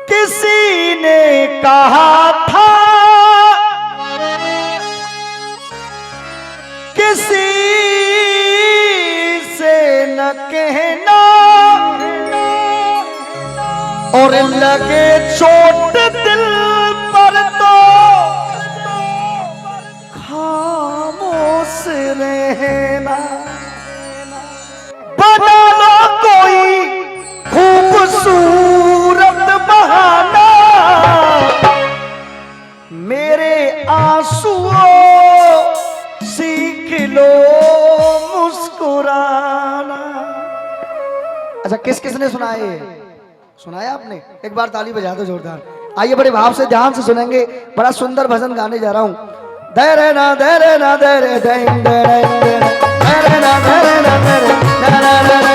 किसी ने कहा था किसी से न कहना, और लगे चोट दिल पर तो खामोश रहना। बना लो कोई खूबसूरत बहाना, मेरे आंसुओं सीख लो मुस्कुराना। अच्छा, किस किसने सुनाए? सुनाया आपने? एक बार ताली बजा दो जोरदार। आइए बड़े भाव से ध्यान से सुनेंगे। बड़ा सुंदर भजन गाने जा रहा हूं। दे रे ना दे रे ना दे रे दे दे रे ना दे रे ना दे रे ना ना ना ना।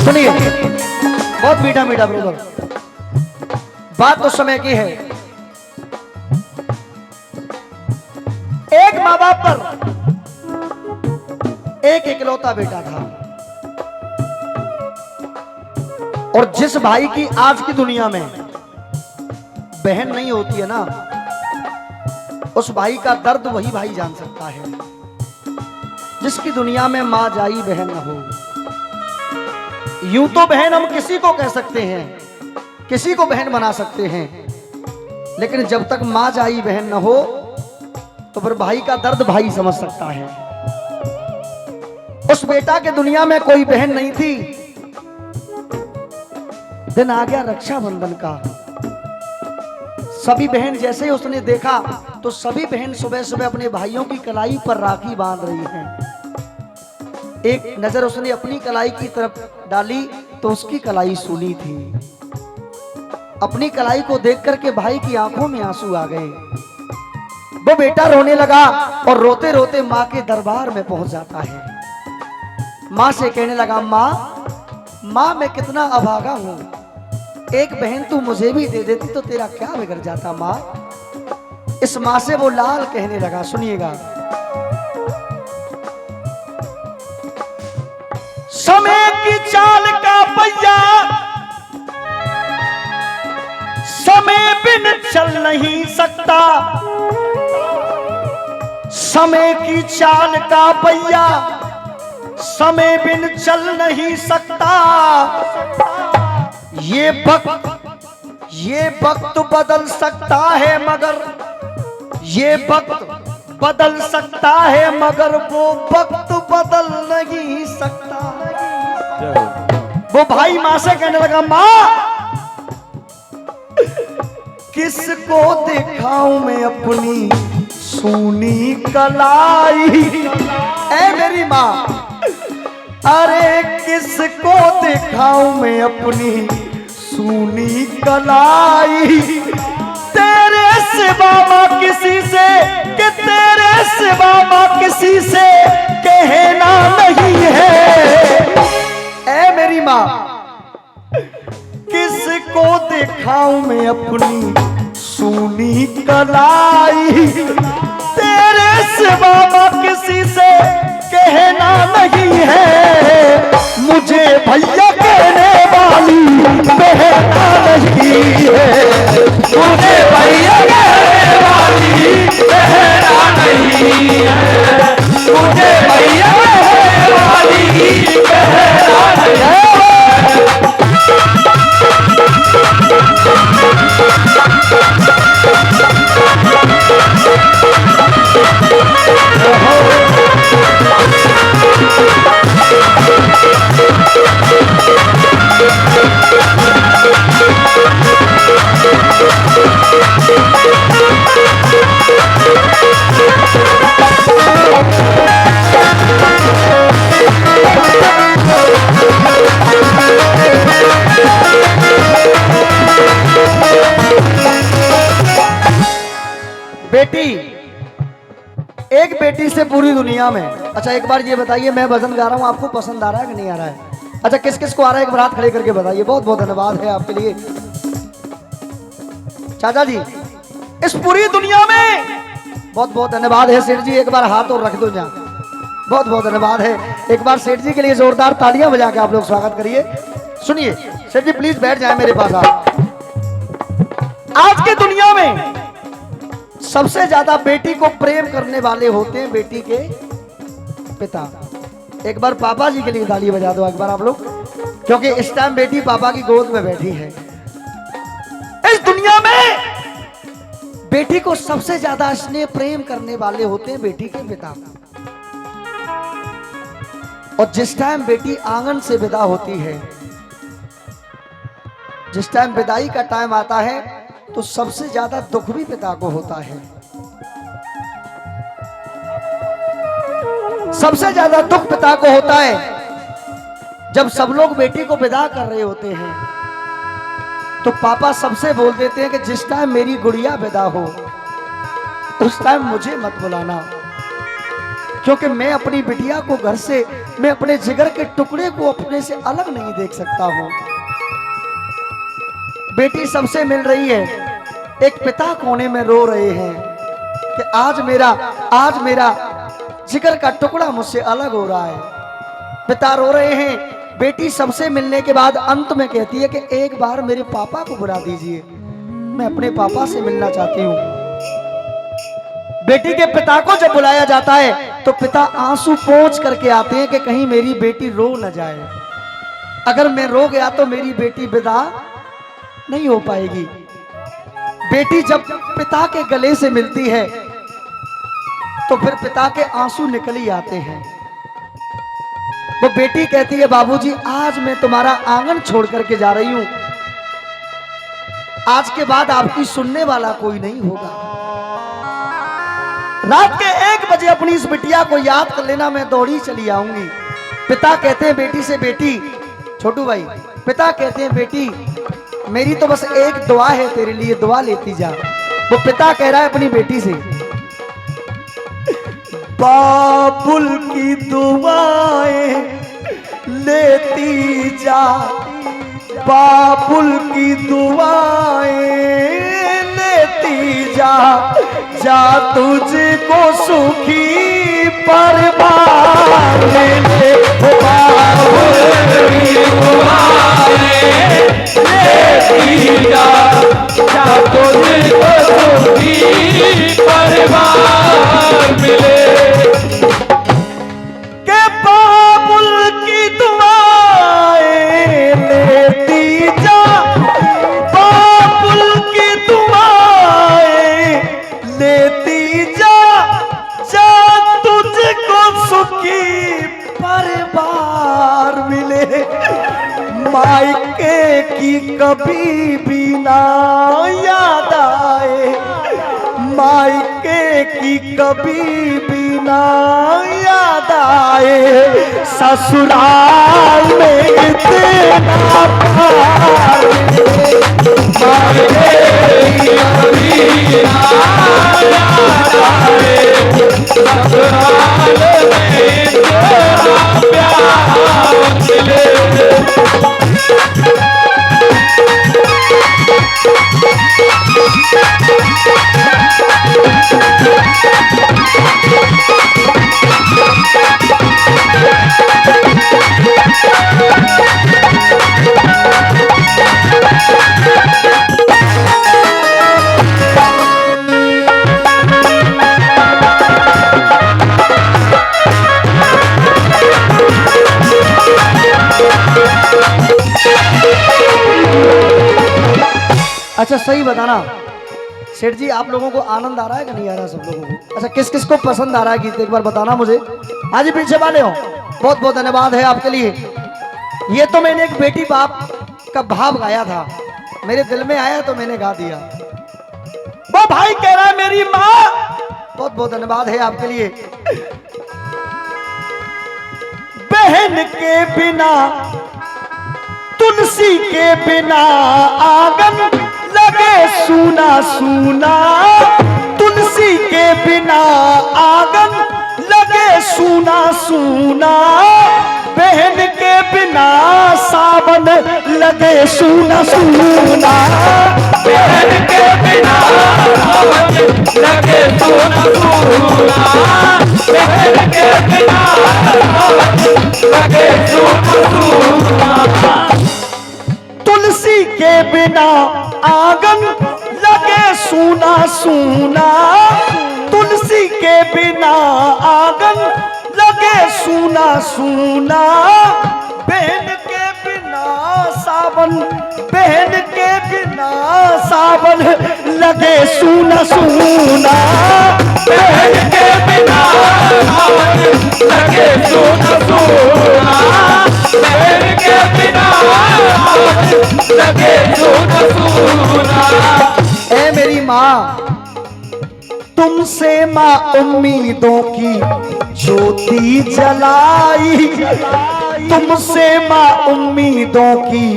सुनिए, बहुत मीठा मीठा ब्रदर। बात तो समय की है। एक माँ बाप पर एक इकलौता बेटा था, और जिस भाई की आज की दुनिया में बहन नहीं होती है ना, उस भाई का दर्द वही भाई जान सकता है जिसकी दुनिया में मां जाई बहन न हो। यूं तो बहन हम किसी को कह सकते हैं, किसी को बहन बना सकते हैं, लेकिन जब तक मां जाई बहन न हो तो फिर भाई का दर्द भाई समझ सकता है। उस बेटा के दुनिया में कोई बहन नहीं थी। दिन आ गया रक्षाबंधन का। सभी बहन जैसे ही उसने देखा तो सभी बहन सुबह सुबह अपने भाइयों की कलाई पर राखी बांध रही हैं। एक नजर उसने अपनी कलाई की तरफ डाली तो उसकी कलाई सूनी थी। अपनी कलाई को देख करके भाई की आंखों में आंसू आ गए। वो बेटा रोने लगा और रोते रोते माँ के दरबार में पहुंच जाता है। माँ से कहने लगा, माँ मैं कितना अभागा हूं, एक बहन तू मुझे भी दे देती तो तेरा क्या बिगड़ जाता माँ। इस माँ से वो लाल कहने लगा, सुनिएगा। समय की चाल का पहिया समय बिन चल नहीं सकता, समय की चाल का पहिया समय बिन चल नहीं सकता। ये वक्त बदल सकता है मगर ये वक्त बदल सकता है मगर वो वक्त बदल नहीं सकता। वो भाई मां से कहने लगा, मां किसको दिखाऊं मैं अपनी सूनी कलाई। ऐ मेरी मां, अरे किसको दिखाऊं मैं अपनी सूनी कलाई। तेरे सिवा मां किसी से कि तेरे सिवा मां किसी से कहना नहीं है। ऐ मेरी मां, किसको दिखाऊं मैं अपनी सूनी कलाई। तेरे सिवा मां किसी से कहना नहीं है। मुझे भैया कहने वाली कहना नहीं है। मुझे भैया कहने वाली कहना नहीं है। मुझे भैया कहने वाली कहना नहीं है। बेटी, एक बेटी से पूरी दुनिया में। अच्छा एक बार ये बताइए, मैं भजन गा रहा हूँ, आपको पसंद आ रहा है कि नहीं आ रहा है? अच्छा किस किस को आ रहा है एक बार हाथ खड़े करके बताइए। बहुत बहुत धन्यवाद है आपके लिए चाचा जी। इस पूरी दुनिया में। बहुत बहुत धन्यवाद है सेठ जी, एक बार हाथ और रख दो जहाँ। बहुत बहुत धन्यवाद है, एक बार सेठ जी के लिए जोरदार तालियां बजा के आप लोग स्वागत करिए। सुनिए सेठ जी प्लीज बैठ जाए मेरे पास आप। आज की दुनिया में सबसे ज्यादा बेटी को प्रेम करने वाले होते हैं बेटी के पिता। एक बार पापा जी के लिए ताली बजा दो एक बार आप लोग, क्योंकि इस टाइम बेटी पापा की गोद में बैठी है। इस दुनिया में बेटी को सबसे ज्यादा स्नेह प्रेम करने वाले होते हैं बेटी के पिता। और जिस टाइम बेटी आंगन से विदा होती है, जिस टाइम विदाई का टाइम आता है, तो सबसे ज्यादा दुख भी पिता को होता है। सबसे ज्यादा दुख पिता को होता है जब सब लोग बेटी को विदा कर रहे होते हैं, तो पापा सबसे बोल देते हैं कि जिस टाइम मेरी गुड़िया विदा हो उस टाइम मुझे मत बुलाना, क्योंकि मैं अपनी बिटिया को घर से, मैं अपने जिगर के टुकड़े को अपने से अलग नहीं देख सकता हूं। बेटी सबसे मिल रही है, एक पिता कोने में रो रहे हैं कि आज मेरा जिगर का टुकड़ा मुझसे अलग हो रहा है। पिता रो रहे हैं। बेटी सबसे मिलने के बाद अंत में कहती है कि एक बार मेरे पापा को बुला दीजिए, मैं अपने पापा से मिलना चाहती हूँ। बेटी के पिता को जब बुलाया जाता है तो पिता आंसू पोंछ करके आते हैं कि कहीं मेरी बेटी रो न जाए। अगर मैं रो गया तो मेरी बेटी विदा नहीं हो पाएगी। बेटी जब पिता के गले से मिलती है तो फिर पिता के आंसू निकल ही आते हैं। वो बेटी कहती है बाबूजी आज मैं तुम्हारा आंगन छोड़ करके जा रही हूं, आज के बाद आपकी सुनने वाला कोई नहीं होगा। रात के 1 बजे अपनी इस बिटिया को याद कर लेना, मैं दौड़ी चली आऊंगी। पिता कहते हैं बेटी से, बेटी छोटू भाई, पिता कहते हैं बेटी मेरी तो बस एक दुआ है तेरे लिए, दुआ लेती जा। वो पिता कह रहा है अपनी बेटी से, बाबुल की दुआएं लेती जा, बाबुल की दुआएं लेती जा, जा तुझको सुखी परवार मिले। बाबुल की दुआएं लेती जा, जा तुझको सुखी परवार मिले। मायके की कभी भी ना याद आए, मायके की कभी भी ना याद आए, ससुराल में इतना प्यार मिले। मायके की कभी ना याद आए, ससुराल में इतना प्यार मिले। अच्छा सही बताना सेठ जी, आप लोगों को आनंद आ रहा है कि नहीं आ रहा सब लोगों को? अच्छा किस किस को पसंद आ रहा है गीत एक बार बताना मुझे। आज ही पीछे वाले हो, बहुत बहुत धन्यवाद है आपके लिए। ये तो मैंने एक बेटी बाप का भाव गाया था, मेरे दिल में आया तो मैंने गा दिया। वो भाई कह रहा है मेरी माँ, बहुत बहुत धन्यवाद है आपके लिए। बहन के बिना तुलसी के बिना आंगन लगे सूना सूना, तुलसी के बिना आंगन लगे सूना सूना, बहन के बिना सावन लगे सूना सूना, बहन के बिना आंगन लगे सूना सूना, तुलसी के बिना आंगन लगे सूना सूना, बहन के बिना सावन, बहन के बिना सावन लगे सूना सूना, बहन के बिना सावन लगे सूना सूना, बहन के बिना सावन लगे सूना सूना। ऐ मेरी माँ, तुमसे माँ उम्मीदों की ज्योति जलाई, तुमसे माँ उम्मीदों की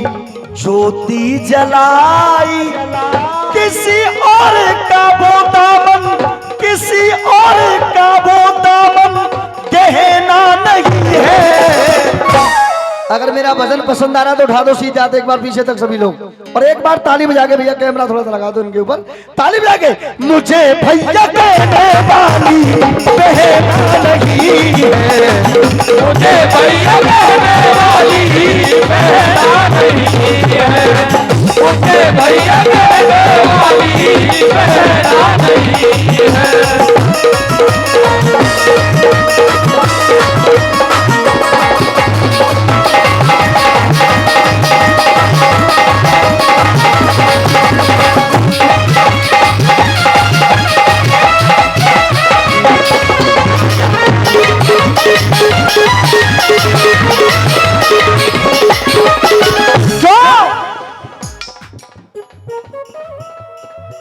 ज्योति जलाई, किसी और का वो दामन, किसी और का वो दामन गहना नहीं है। अगर मेरा भजन पसंद आ रहा तो उठा दो सीधे हाथ एक बार पीछे तक सभी लोग, और एक बार ताली बजा के, भैया कैमरा थोड़ा सा लगा दो इनके ऊपर, ताली बजा के। मुझे भैया कहने वाली बहना नहीं है, मुझे भैया कहने वाली बहना नहीं है, मुझे भैया कहने वाली बहना नहीं है।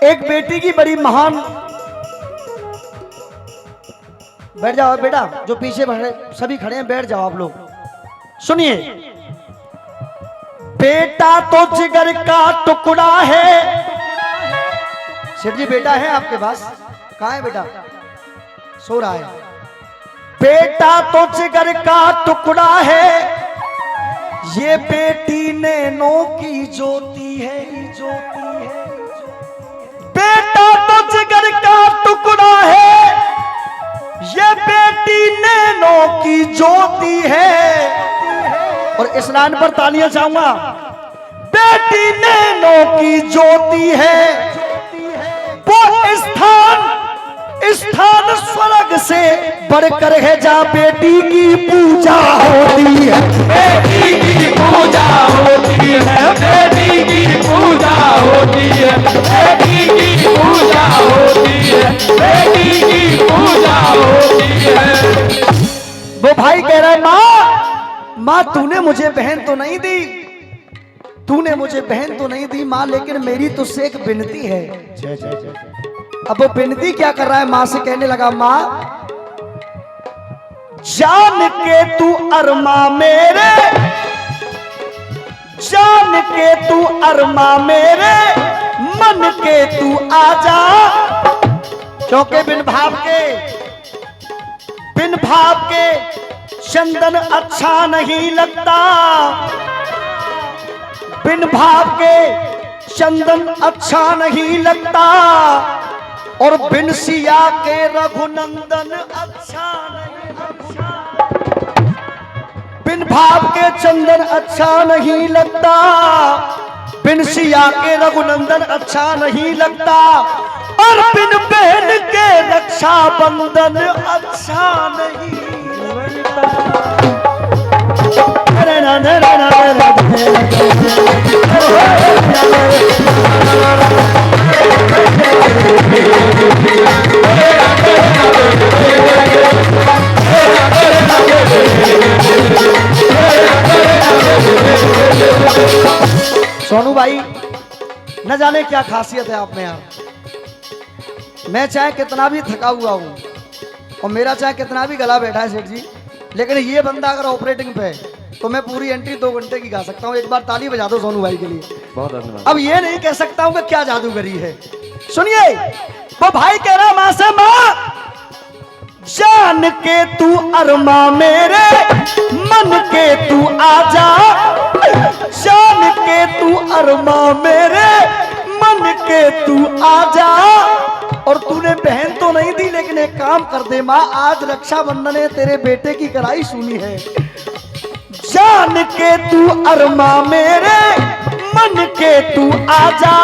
एक बेटी की बड़ी महान, बैठ जाओ बेटा, जो पीछे सभी खड़े हैं बैठ जाओ आप लोग, सुनिए। बेटा तो जिगर का टुकड़ा है, सेठ जी बेटा है आपके पास, कहाँ है बेटा? सो रहा है। बेटा तो जिगर का टुकड़ा है, ये बेटी नैनों की ज्योति है, ज्योति है। बेटा तो जिगर का टुकड़ा है, ये बेटी नैनों की ज्योति है। और स्नान पर तालियां चाहूंगा। बेटी नैनों की ज्योति है, वो स्थान स्वर्ग से बढ़कर है, जहाँ बेटी की पूजा होती है। बेटी की पूजा होती है, बेटी की पूजा होती है, बेटी की पूजा होती है, बेटी की पूजा होती है। वो भाई कह रहा है, माँ तूने मुझे बहन तो नहीं दी, तूने मुझे बहन तो नहीं दी माँ, लेकिन मेरी तुझसे एक विनती है। अब वो विनती क्या कर रहा है? माँ से कहने लगा, माँ जान के तू अरमा मेरे, जान के तू अरमा मेरे, मन के तू आजा, क्योंकि बिन भाव के चंदन अच्छा नहीं लगता, बिन भाव के चंदन अच्छा नहीं लगता, और बिन सिया के रघुनंदन अच्छा नहीं, बिन भाव के चंदन अच्छा नहीं लगता, बिन सिया के रघुनंदन अच्छा नहीं लगता, और बिन बहन के रक्षा बंधन अच्छा नहीं लगता। सोनू भाई, न जाने क्या खासियत है आप में यार। मैं चाहे कितना भी थका हुआ हूँ और मेरा चाहे कितना भी गला बैठा है सेठ जी, लेकिन ये बंदा अगर ऑपरेटिंग पे है तो मैं पूरी एंट्री 2 घंटे की गा सकता हूँ। एक बार ताली बजा दो सोनू भाई के लिए। बहुत धन्यवाद। अब ये नहीं कह सकता हूँ कि क्या जादूगरी है। सुनिए, वो भाई कह रहा, माँ से, माँ जान के तू अरमा मेरे, मन के तू आजा, जान के तू अरमा मेरे, मन के तू आजा। और तूने बहन तो नहीं दी, लेकिन एक काम कर दे माँ, आज रक्षाबंधन है, तेरे बेटे की कलाई सुनी है। जान के तू अरमा मेरे, मन के तू आजा,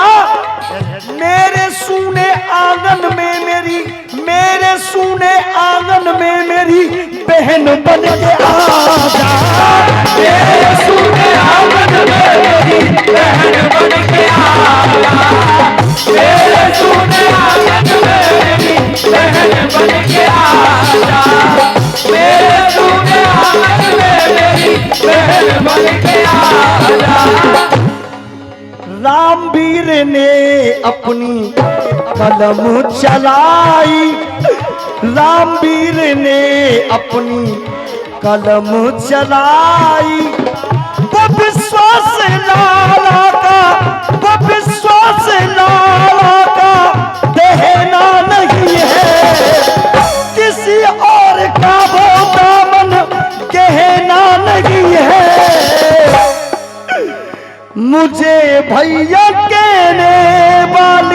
मेरे सूने आंगन में मेरी, मेरे सूने आंगन में मेरी बहन बन के आजा। मेरे सूने आंगन में मेरी बहन बन के आजा। मेरे सूने आंगन में मेरी बहन बन के आजा। मेरे सूने आंगन में मेरी बहन बन के आजा। रामवीर ने अपनी कलम चलाई, रामवीर ने अपनी कलम चलाई। वो विश्वास लाला का, वो विश्वास लाला का देना नहीं है, किसी और का वो दामन कहना नहीं है। मुझे भैया कहने वाले